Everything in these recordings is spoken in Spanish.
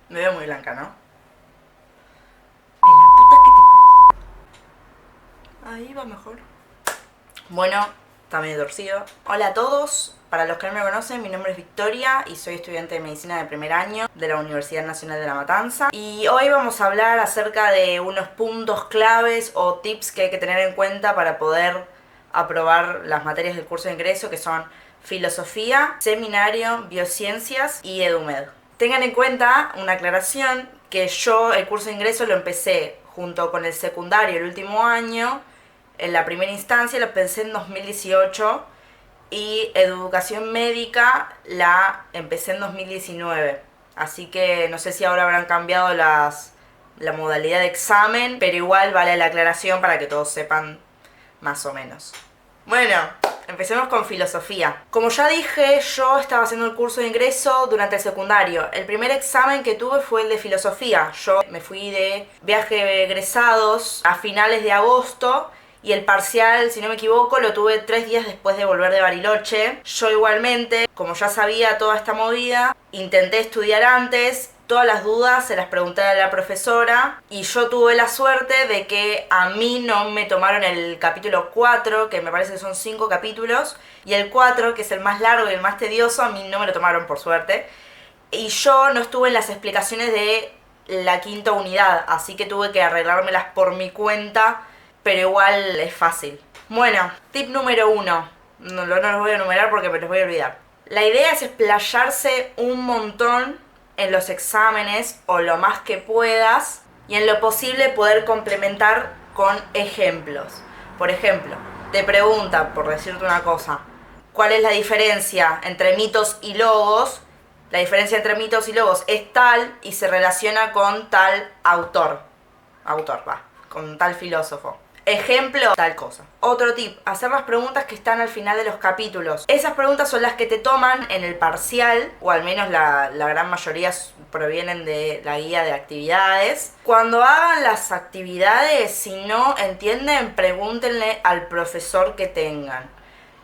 Me veo muy blanca, ¿no? En la puta que te... Ahí va mejor. Bueno, está medio torcido. Hola a todos. Para los que no me conocen, mi nombre es Victoria y soy estudiante de medicina de primer año de la Universidad Nacional de La Matanza. Y hoy vamos a hablar acerca de unos puntos claves o tips que hay que tener en cuenta para poder aprobar las materias del curso de ingreso, que son filosofía, seminario, biociencias y edumed. Tengan en cuenta una aclaración, que yo el curso de ingreso lo empecé junto con el secundario el último año. En la primera instancia lo empecé en 2018 y educación médica la empecé en 2019. Así que no sé si ahora habrán cambiado la modalidad de examen, pero igual vale la aclaración para que todos sepan más o menos. Bueno, empecemos con filosofía. Como ya dije, yo estaba haciendo el curso de ingreso durante el secundario. El primer examen que tuve fue el de filosofía. Yo me fui de viaje de egresados a finales de agosto y el parcial, si no me equivoco, lo tuve 3 días después de volver de Bariloche. Yo igualmente, como ya sabía toda esta movida, intenté estudiar antes. Todas las dudas se las pregunté a la profesora y yo tuve la suerte de que a mí no me tomaron el capítulo 4, que me parece que son 5 capítulos, y el 4, que es el más largo y el más tedioso, a mí no me lo tomaron por suerte. Y yo no estuve en las explicaciones de la quinta unidad, así que tuve que arreglármelas por mi cuenta, pero igual es fácil. Bueno, tip número 1. No los voy a enumerar porque me los voy a olvidar. La idea es explayarse un montón en los exámenes o lo más que puedas y en lo posible poder complementar con ejemplos. Por ejemplo, te pregunta, por decirte una cosa, ¿cuál es la diferencia entre mitos y logos? La diferencia entre mitos y logos es tal y se relaciona con tal con tal filósofo. Ejemplo, tal cosa. Otro tip, hacer las preguntas que están al final de los capítulos. Esas preguntas son las que te toman en el parcial, o al menos la gran mayoría provienen de la guía de actividades. Cuando hagan las actividades, si no entienden, pregúntenle al profesor que tengan.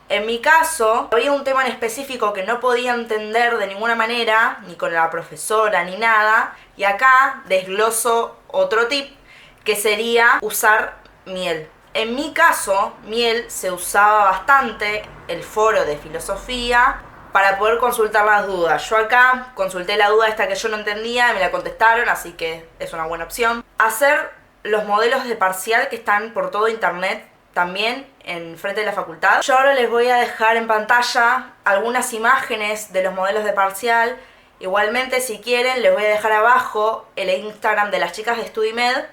En mi caso, había un tema en específico que no podía entender de ninguna manera, ni con la profesora, ni nada, y acá desgloso otro tip, que sería usar miel. En mi caso, miel se usaba bastante, el foro de filosofía, para poder consultar las dudas. Yo acá consulté la duda esta que yo no entendía y me la contestaron, así que es una buena opción. Hacer los modelos de parcial que están por todo internet, también en frente de la facultad. Yo ahora les voy a dejar en pantalla algunas imágenes de los modelos de parcial. Igualmente, si quieren, les voy a dejar abajo el Instagram de las chicas de StudyMed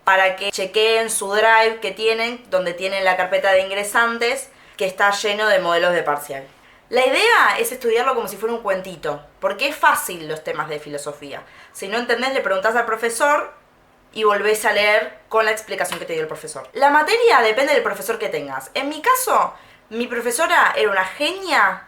para que chequeen su drive que tienen, donde tienen la carpeta de ingresantes, que está lleno de modelos de parcial. La idea es estudiarlo como si fuera un cuentito, porque es fácil los temas de filosofía. Si no entendés, le preguntás al profesor y volvés a leer con la explicación que te dio el profesor. La materia depende del profesor que tengas. En mi caso, mi profesora era una genia.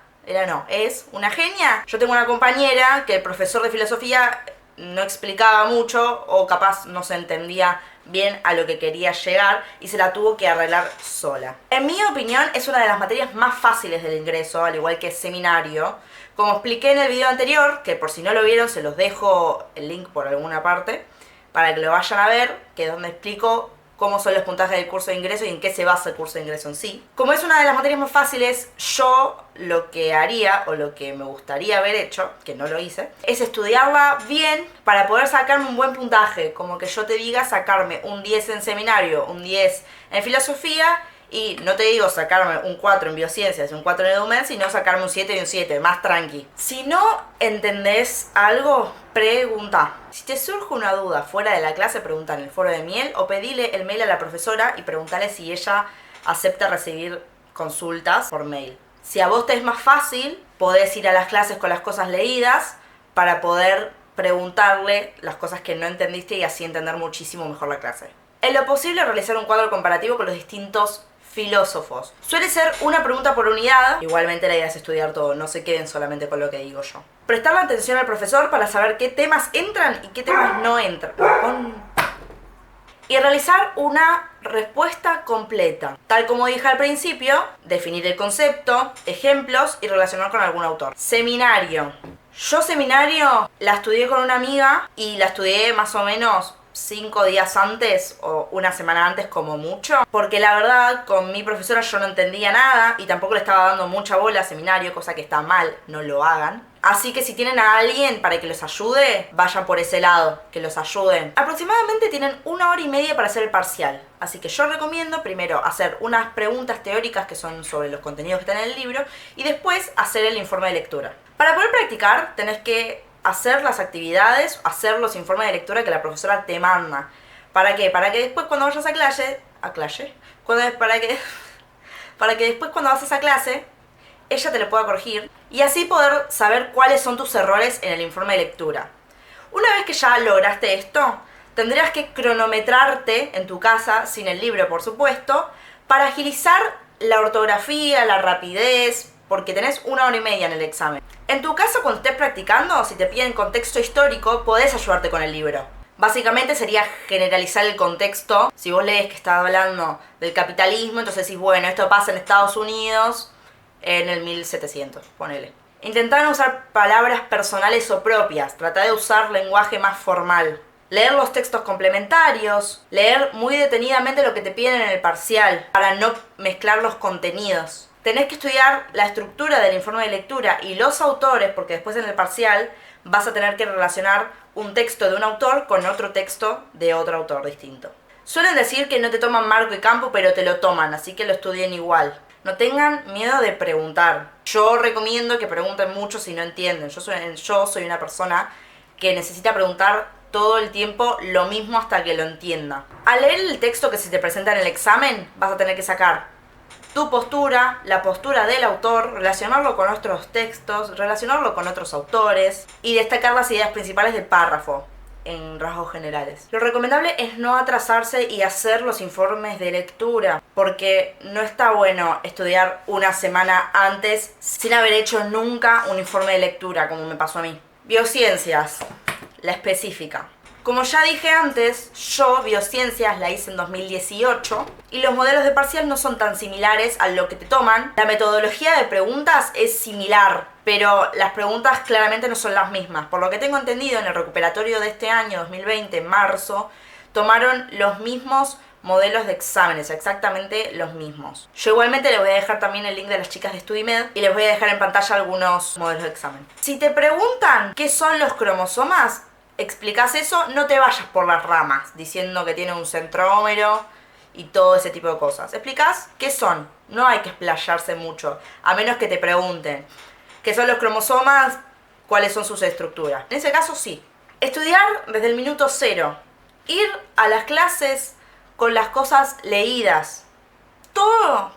Es una genia. Yo tengo una compañera que el profesor de filosofía no explicaba mucho o capaz no se entendía bien a lo que quería llegar y se la tuvo que arreglar sola. En mi opinión, es una de las materias más fáciles del ingreso, al igual que seminario. Como expliqué en el video anterior, que por si no lo vieron se los dejo el link por alguna parte, para que lo vayan a ver, que es donde explico cómo son los puntajes del curso de ingreso y en qué se basa el curso de ingreso en sí. Como es una de las materias más fáciles, yo lo que haría, o lo que me gustaría haber hecho, que no lo hice, es estudiarla bien para poder sacarme un buen puntaje. Como que yo te diga sacarme un 10 en seminario, un 10 en filosofía, y no te digo sacarme un 4 en biociencias y un 4 en edumed, sino sacarme un 7 y un 7, más tranqui. Si no entendés algo, pregunta. Si te surge una duda fuera de la clase, pregunta en el foro de miel o pedile el mail a la profesora y preguntale si ella acepta recibir consultas por mail. Si a vos te es más fácil, podés ir a las clases con las cosas leídas para poder preguntarle las cosas que no entendiste y así entender muchísimo mejor la clase. En lo posible, realizar un cuadro comparativo con los distintos filósofos. Suele ser una pregunta por unidad. Igualmente la idea es estudiar todo, no se queden solamente con lo que digo yo. Prestarle atención al profesor para saber qué temas entran y qué temas no entran. Y realizar una respuesta completa. Tal como dije al principio, definir el concepto, ejemplos y relacionar con algún autor. Seminario. Yo seminario la estudié con una amiga y la estudié más o menos 5 días antes o una semana antes como mucho, porque la verdad con mi profesora yo no entendía nada y tampoco le estaba dando mucha bola a seminario, cosa que está mal, no lo hagan. Así que si tienen a alguien para que los ayude, vayan por ese lado, que los ayuden. Aproximadamente tienen 1 hora y media para hacer el parcial, así que yo recomiendo primero hacer unas preguntas teóricas que son sobre los contenidos que están en el libro y después hacer el informe de lectura. Para poder practicar tenés que hacer las actividades, hacer los informes de lectura que la profesora te manda. ¿Para qué? Para que después cuando vayas a clase... Para que después cuando vayas a clase, ella te lo pueda corregir y así poder saber cuáles son tus errores en el informe de lectura. Una vez que ya lograste esto, tendrás que cronometrarte en tu casa, sin el libro por supuesto, para agilizar la ortografía, la rapidez, porque tenés 1 hora y media en el examen. En tu caso, cuando estés practicando, si te piden contexto histórico, podés ayudarte con el libro. Básicamente sería generalizar el contexto. Si vos lees que está hablando del capitalismo, entonces decís, bueno, esto pasa en Estados Unidos en el 1700, ponele. Intentar no usar palabras personales o propias, tratar de usar lenguaje más formal. Leer los textos complementarios, leer muy detenidamente lo que te piden en el parcial, para no mezclar los contenidos. Tenés que estudiar la estructura del informe de lectura y los autores, porque después en el parcial vas a tener que relacionar un texto de un autor con otro texto de otro autor distinto. Suelen decir que no te toman marco y campo, pero te lo toman, así que lo estudien igual. No tengan miedo de preguntar. Yo recomiendo que pregunten mucho si no entienden. Yo soy una persona que necesita preguntar todo el tiempo lo mismo hasta que lo entienda. Al leer el texto que se te presenta en el examen, vas a tener que sacar tu postura, la postura del autor, relacionarlo con otros textos, relacionarlo con otros autores y destacar las ideas principales del párrafo en rasgos generales. Lo recomendable es no atrasarse y hacer los informes de lectura, porque no está bueno estudiar una semana antes sin haber hecho nunca un informe de lectura, como me pasó a mí. Biociencias, la específica. Como ya dije antes, yo biociencias la hice en 2018 y los modelos de parcial no son tan similares a lo que te toman. La metodología de preguntas es similar, pero las preguntas claramente no son las mismas. Por lo que tengo entendido, en el recuperatorio de este año, 2020, en marzo, tomaron los mismos modelos de exámenes, exactamente los mismos. Yo igualmente les voy a dejar también el link de las chicas de StudyMed y les voy a dejar en pantalla algunos modelos de examen. Si te preguntan qué son los cromosomas, explicás eso, no te vayas por las ramas diciendo que tiene un centrómero y todo ese tipo de cosas. Explicás qué son, no hay que explayarse mucho, a menos que te pregunten qué son los cromosomas, cuáles son sus estructuras. En ese caso sí. Estudiar desde el minuto cero, ir a las clases con las cosas leídas. Todo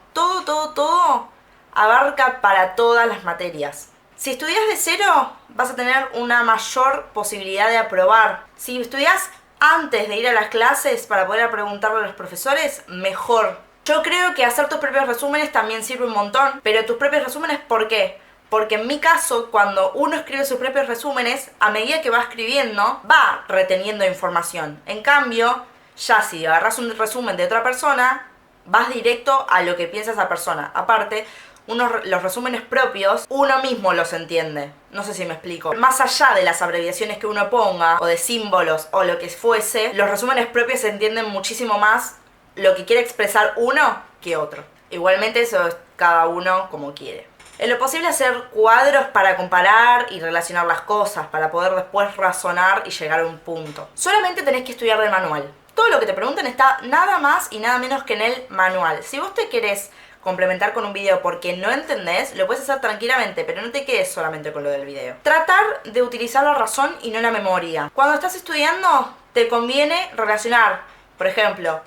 abarca para todas las materias. Si estudias de cero, vas a tener una mayor posibilidad de aprobar. Si estudias antes de ir a las clases para poder preguntarle a los profesores, mejor. Yo creo que hacer tus propios resúmenes también sirve un montón, pero tus propios resúmenes, ¿por qué? Porque en mi caso, cuando uno escribe sus propios resúmenes, a medida que va escribiendo, va reteniendo información. En cambio, ya si agarras un resumen de otra persona, vas directo a lo que piensa esa persona. Aparte, los resúmenes propios, uno mismo los entiende. No sé si me explico. Más allá de las abreviaciones que uno ponga, o de símbolos, o lo que fuese, los resúmenes propios se entienden muchísimo más lo que quiere expresar uno que otro. Igualmente eso es cada uno como quiere. En lo posible hacer cuadros para comparar y relacionar las cosas, para poder después razonar y llegar a un punto. Solamente tenés que estudiar del manual. Todo lo que te preguntan está nada más y nada menos que en el manual. Si vos te querés complementar con un video porque no entendés, lo puedes hacer tranquilamente, pero no te quedes solamente con lo del video. Tratar de utilizar la razón y no la memoria. Cuando estás estudiando, te conviene relacionar, por ejemplo,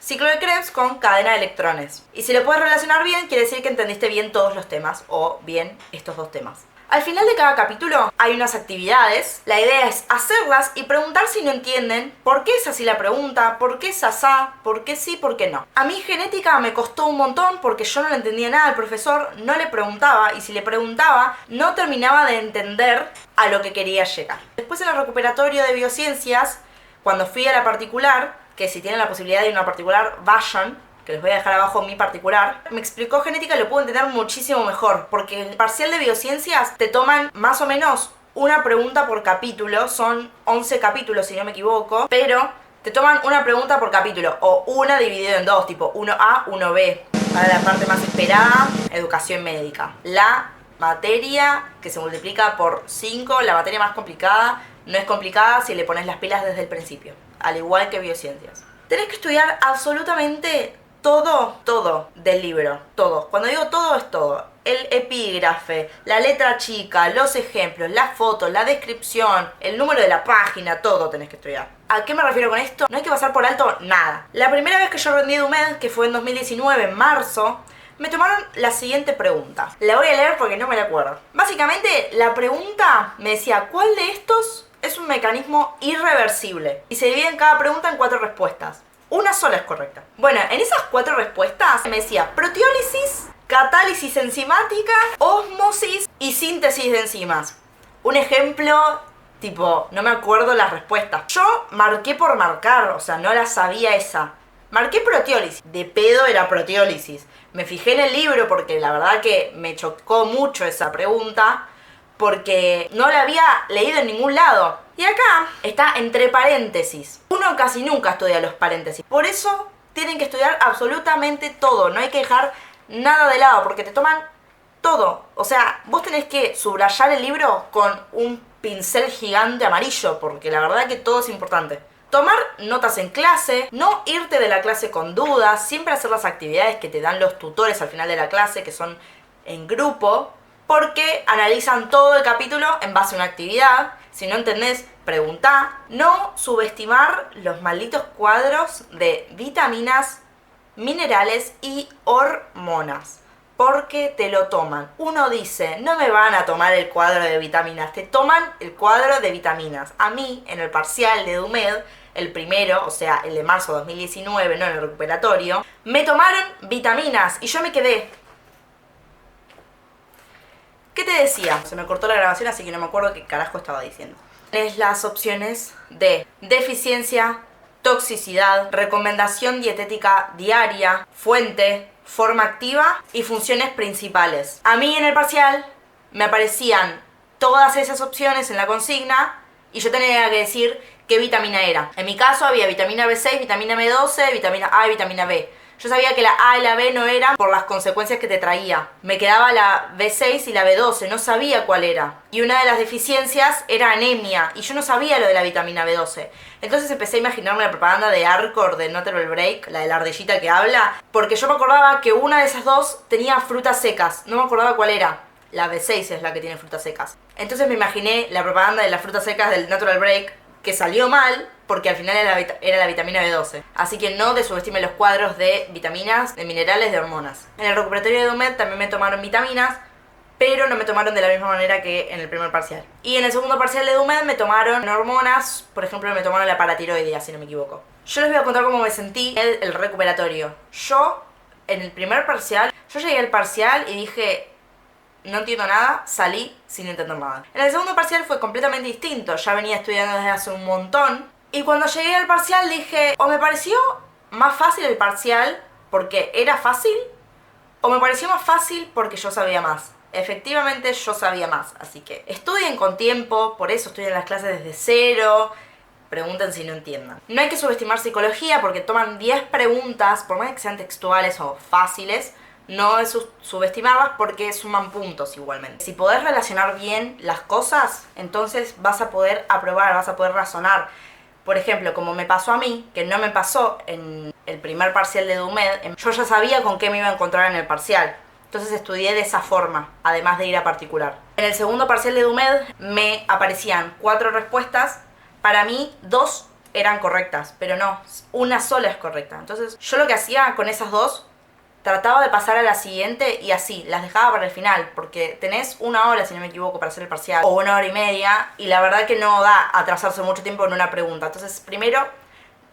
ciclo de Krebs con cadena de electrones. Y si lo puedes relacionar bien, quiere decir que entendiste bien todos los temas, o bien estos dos temas. Al final de cada capítulo hay unas actividades. La idea es hacerlas y preguntar si no entienden por qué es así la pregunta, por qué es asá, por qué sí, por qué no. A mí genética me costó un montón porque yo no le entendía nada al profesor, no le preguntaba, y si le preguntaba no terminaba de entender a lo que quería llegar. Después en el recuperatorio de biociencias, cuando fui a la particular, que si tienen la posibilidad de ir a una particular, vayan, que les voy a dejar abajo mi particular, me explicó genética y lo puedo entender muchísimo mejor, porque el parcial de biociencias te toman más o menos una pregunta por capítulo, son 11 capítulos si no me equivoco, pero te toman una pregunta por capítulo, o una dividida en dos, tipo 1A, 1B. Para la parte más esperada, educación médica. La materia que se multiplica por 5, la materia más complicada, no es complicada si le pones las pilas desde el principio, al igual que biociencias. Tenés que estudiar absolutamente todo del libro, todo. Cuando digo todo, es todo. El epígrafe, la letra chica, los ejemplos, las fotos, la descripción, el número de la página, todo tenés que estudiar. ¿A qué me refiero con esto? No hay que pasar por alto nada. La primera vez que yo rendí EduMed, que fue en 2019, en marzo, me tomaron la siguiente pregunta. La voy a leer porque no me la acuerdo. Básicamente, la pregunta me decía, ¿cuál de estos es un mecanismo irreversible? Y se divide en cada pregunta en 4 respuestas. Una sola es correcta. Bueno, en esas 4 respuestas me decía proteólisis, catálisis enzimática, ósmosis y síntesis de enzimas. Un ejemplo, tipo, no me acuerdo las respuestas. Yo marqué por marcar, o sea, no la sabía esa. Marqué proteólisis. De pedo era proteólisis. Me fijé en el libro porque la verdad que me chocó mucho esa pregunta, porque no la había leído en ningún lado. Y acá está entre paréntesis. Uno casi nunca estudia los paréntesis. Por eso tienen que estudiar absolutamente todo. No hay que dejar nada de lado porque te toman todo. O sea, vos tenés que subrayar el libro con un pincel gigante amarillo, porque la verdad que todo es importante. Tomar notas en clase, no irte de la clase con dudas, siempre hacer las actividades que te dan los tutores al final de la clase, que son en grupo, porque analizan todo el capítulo en base a una actividad. Si no entendés, preguntá. No subestimar los malditos cuadros de vitaminas, minerales y hormonas, porque te lo toman. Uno dice, no me van a tomar el cuadro de vitaminas, te toman el cuadro de vitaminas. A mí, en el parcial de EduMed, el primero, o sea, el de marzo de 2019, no en el recuperatorio, me tomaron vitaminas y yo me quedé. ¿Qué te decía? Se me cortó la grabación, así que no me acuerdo qué carajo estaba diciendo. Es las opciones de deficiencia, toxicidad, recomendación dietética diaria, fuente, forma activa y funciones principales. A mí en el parcial me aparecían todas esas opciones en la consigna y yo tenía que decir qué vitamina era. En mi caso había vitamina B6, vitamina B12, vitamina A y vitamina B. Yo sabía que la A y la B no eran por las consecuencias que te traía. Me quedaba la B6 y la B12, no sabía cuál era. Y una de las deficiencias era anemia, y yo no sabía lo de la vitamina B12. Entonces empecé a imaginarme la propaganda de Arcor, de Natural Break, la de la ardillita que habla, porque yo me acordaba que una de esas dos tenía frutas secas, no me acordaba cuál era. La B6 es la que tiene frutas secas. Entonces me imaginé la propaganda de las frutas secas del Natural Break, que salió mal, porque al final era la vitamina B12. Así que no te subestimen los cuadros de vitaminas, de minerales, de hormonas. En el recuperatorio de EduMed también me tomaron vitaminas, pero no me tomaron de la misma manera que en el primer parcial. Y en el segundo parcial de EduMed me tomaron hormonas, por ejemplo me tomaron la paratiroidea, si no me equivoco. Yo les voy a contar cómo me sentí en el recuperatorio. Yo, en el primer parcial, yo llegué al parcial y dije, no entiendo nada, salí sin entender nada. En el segundo parcial fue completamente distinto, ya venía estudiando desde hace un montón. Y cuando llegué al parcial dije, o me pareció más fácil el parcial porque era fácil, o me pareció más fácil porque yo sabía más. Efectivamente yo sabía más, así que estudien con tiempo, por eso estudien las clases desde cero, pregunten si no entiendan. No hay que subestimar psicología porque toman 10 preguntas, por más que sean textuales o fáciles, no es subestimarlas porque suman puntos igualmente. Si podés relacionar bien las cosas, entonces vas a poder aprobar, vas a poder razonar. Por ejemplo, como me pasó a mí, que no me pasó en el primer parcial de EduMed, yo ya sabía con qué me iba a encontrar en el parcial. Entonces estudié de esa forma, además de ir a particular. En el segundo parcial de EduMed me aparecían 4 respuestas. Para mí 2 eran correctas, pero no, una sola es correcta. Entonces yo lo que hacía con esas 2, trataba de pasar a la siguiente y así, las dejaba para el final, porque tenés 1 hora, si no me equivoco, para hacer el parcial, o 1 hora y media, y la verdad que no da atrasarse mucho tiempo en una pregunta. Entonces, primero,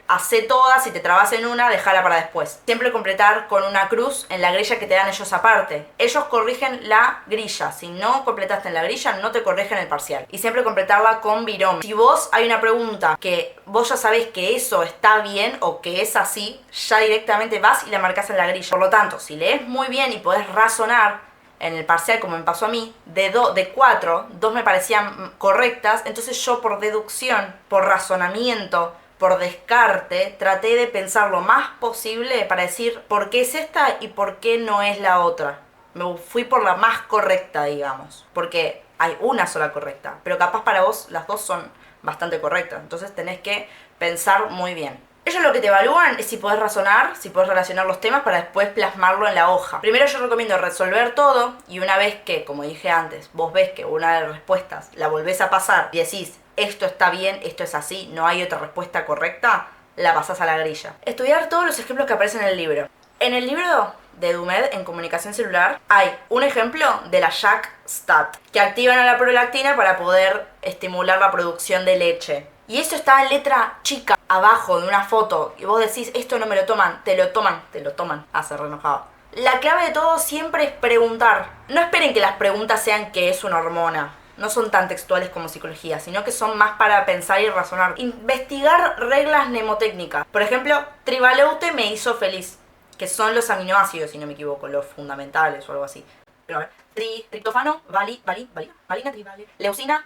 hacé todas, si te trabas en una, dejala para después. Siempre completar con una cruz en la grilla que te dan ellos aparte. Ellos corrigen la grilla. Si no completaste en la grilla, no te corrigen el parcial. Y siempre completarla con binomio. Si vos hay una pregunta que vos ya sabés que eso está bien o que es así, ya directamente vas y la marcas en la grilla. Por lo tanto, si lees muy bien y podés razonar, en el parcial, como me pasó a mí, de 4, 2 me parecían correctas, entonces yo por deducción, por razonamiento, por descarte, traté de pensar lo más posible para decir por qué es esta y por qué no es la otra. Me fui por la más correcta, digamos, porque hay una sola correcta, pero capaz para vos las dos son bastante correctas, entonces tenés que pensar muy bien. Ellos lo que te evalúan es si podés razonar, si podés relacionar los temas para después plasmarlo en la hoja. Primero yo recomiendo resolver todo y una vez que, como dije antes, vos ves que una de las respuestas la volvés a pasar y decís esto está bien, esto es así, no hay otra respuesta correcta, la pasás a la grilla. Estudiar todos los ejemplos que aparecen en el libro. En el libro de Dumed en comunicación celular hay un ejemplo de la JAK-STAT, que activan a la prolactina para poder estimular la producción de leche. Y eso está en letra chica, abajo de una foto, y vos decís, esto no me lo toman, te lo toman, se re enojado. La clave de todo siempre es preguntar. No esperen que las preguntas sean qué es una hormona. No son tan textuales como psicología, sino que son más para pensar y razonar. Investigar reglas mnemotécnicas. Por ejemplo, tribaleute me hizo feliz, que son los aminoácidos, si no me equivoco, los fundamentales o algo así. Pero a ver, triptofano, valina, tribale, leucina,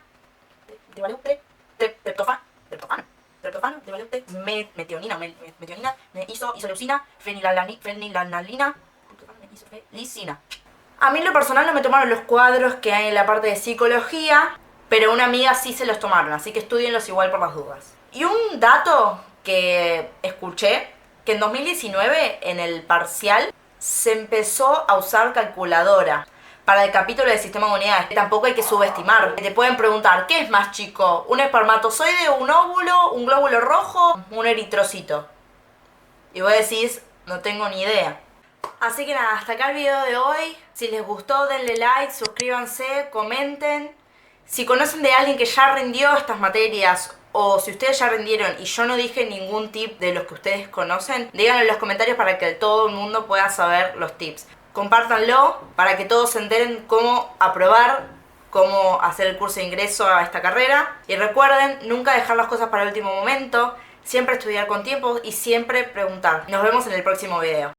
tribaleute, triptofano, tribaleute, metionina, me hizo leucina, fenilalanina, me hizo felicina. A mí en lo personal no me tomaron los cuadros que hay en la parte de psicología, pero una amiga sí se los tomaron, así que estudienlos igual por las dudas. Y un dato que escuché, que en 2019 en el parcial se empezó a usar calculadora para el capítulo del sistema de unidades, que tampoco hay que subestimar. Te pueden preguntar, ¿qué es más chico? ¿Un espermatozoide, un óvulo, un glóbulo rojo, un eritrocito? Y vos decís, no tengo ni idea. Así que nada, hasta acá el video de hoy. Si les gustó, denle like, suscríbanse, comenten. Si conocen de alguien que ya rindió estas materias, o si ustedes ya rindieron y yo no dije ningún tip de los que ustedes conocen, díganlo en los comentarios para que todo el mundo pueda saber los tips. Compártanlo para que todos se enteren cómo aprobar, cómo hacer el curso de ingreso a esta carrera. Y recuerden, nunca dejar las cosas para el último momento, siempre estudiar con tiempo y siempre preguntar. Nos vemos en el próximo video.